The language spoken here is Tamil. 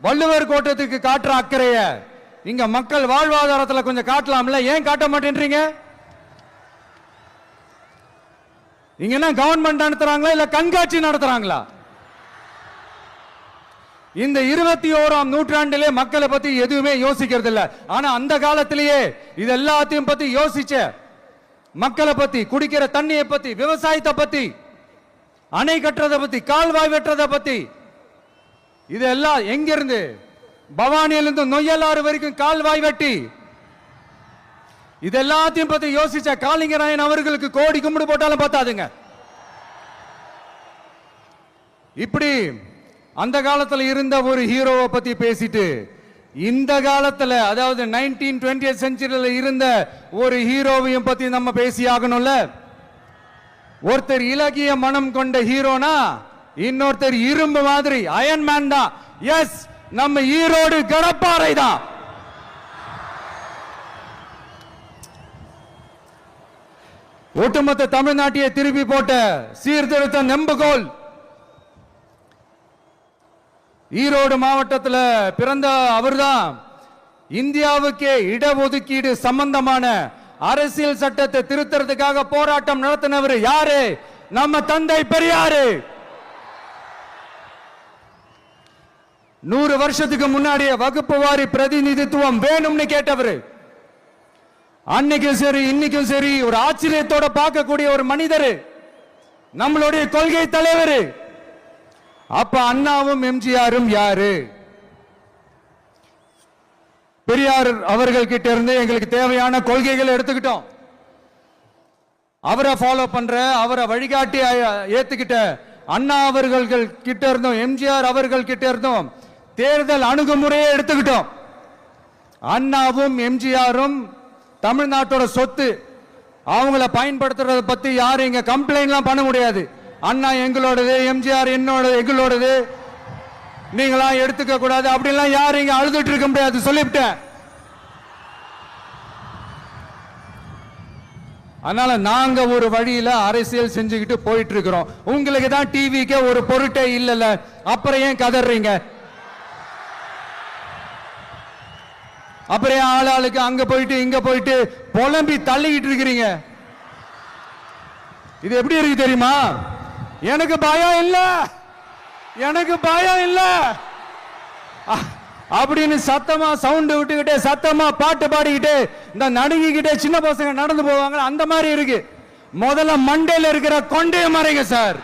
வள்ளுவர் கோட்டத்துக்கு காட்டுற அக்கறைய இங்க மக்கள் வாழ்வாதாரத்தில் கொஞ்சம் காட்டலாம்ல, ஏன் காட்ட மாட்டேன்றீங்க? இங்க என்ன கவர்மெண்ட் நடத்துறாங்களா இல்ல கண்காட்சி நடத்துறாங்களா? இந்த 21ஆம் நூற்றாண்டிலே மக்களை பத்தி எதுவுமே யோசிக்கிறது இல்ல. ஆனா அந்த காலத்திலேயே இது எல்லாத்தையும் பத்தி யோசிச்ச மக்களை பத்தி, குடிக்கிற தண்ணியை பத்தி, விவசாயத்தை பத்தி, அணை கட்டுறதை பத்தி, கால்வாய் வெட்டுறதை பத்தி, இதெல்லாம் எங்கிருந்து? பவானியிலிருந்து நொய்யலாறு வரைக்கும் கால்வாய் வெட்டி இதெல்லாத்தையும் பத்தி யோசிச்ச காளிங்கராயன் அவர்களுக்கு கோடி கும்பிடு போட்டாலும் பார்த்தாதுங்க. இப்படி அந்த காலத்துல இருந்த ஒரு ஹீரோவை பத்தி பேசிட்டு இந்த காலத்துல, அதாவது 1920th செஞ்சுரியில இருந்த ஒரு ஹீரோவையும் பத்தி நம்ம பேசி ஆகணும்ல. ஒருத்தர் இலகிய மனம் கொண்ட ஹீரோனா இன்னொருத்தர் இரும்பு மாதிரி அயன்மேன் தான். எஸ், நம்ம ஈரோடு கடப்பாறை தான். ஒட்டுமொத்த தமிழ்நாட்டையே திருப்பி போட்ட சீர்திருத்த நெம்புகோல் ஈரோடு மாவட்டத்தில் பிறந்த அவர்தான். இந்தியாவுக்கே இடஒதுக்கீடு சம்பந்தமான அரசியல் சட்டத்தை திருத்தறதுக்காக போராட்டம் நடத்தினவர் யாரு? நம்ம தந்தை பெரியாரு. 100 வருஷத்துக்கு முன்னாடியே வகுப்பு வாரி பிரதிநிதித்துவம் வேணும்னு கேட்டவர். அன்னைக்கும் சரி இன்னைக்கும் சரி ஒரு ஆச்சரியத்தோட பார்க்கக்கூடிய ஒரு மனிதர், நம்மளுடைய கொள்கை தலைவர். அப்ப அண்ணாவும் எம்ஜிஆரும் யாரு? பெரியார் அவர்கள் கிட்ட இருந்து எங்களுக்கு தேவையான கொள்கைகளை எடுத்துக்கிட்டோம். அவரை ஃபாலோ பண்ற, அவரை வழிகாட்டி ஏத்துக்கிட்ட அண்ணா அவர்கள் கிட்ட இருந்தோம், எம்ஜிஆர் அவர்கள் கிட்ட இருந்தோம் தேர்தல் அணுகுமுறையை எடுத்துக்கிட்டோம். அண்ணாவும் எம்ஜிஆரும் தமிழ்நாட்டோட சொத்து. அவங்கள பயன்படுத்துறத பத்தி யாரும் இங்க கம்ப்ளைண்ட்லாம் பண்ண முடியாது. அண்ணா எங்களோடது, எம்ஜிஆர் எங்களோடது, நீங்களா எடுத்துக்க கூடாது அப்படிலாம் யாரும் இங்க அழுதுட்டு இருக்க முடியாது, சொல்லிவிட்டேன். அதனால நாங்க ஒரு வழியில அரசியல் செஞ்சுக்கிட்டு போயிட்டு இருக்கிறோம். உங்களுக்கு தான் டிவிக்கு ஒரு பொருட்டே இல்லல, அப்புறம் ஏன் கதறீங்க? அப்புறம் ஆளாளுக்கு அங்க போயிட்டு இங்க போயிட்டு புலம்பி தள்ளிக்கிட்டு இருக்கிறீங்க. இது எப்படி இருக்கு தெரியுமா? எனக்கு பயம் இல்ல, எனக்கு பயம் இல்ல அப்படின்னு சத்தமா சவுண்ட் விட்டுக்கிட்டே சத்தமா பாட்டு பாடிக்கிட்டு இந்த நடுங்கிக்கிட்டே சின்ன பசங்க நடந்து போவாங்க, அந்த மாதிரி இருக்கு. முதல்ல மண்டையில இருக்கிற கொண்டைய மறைங்க சார்.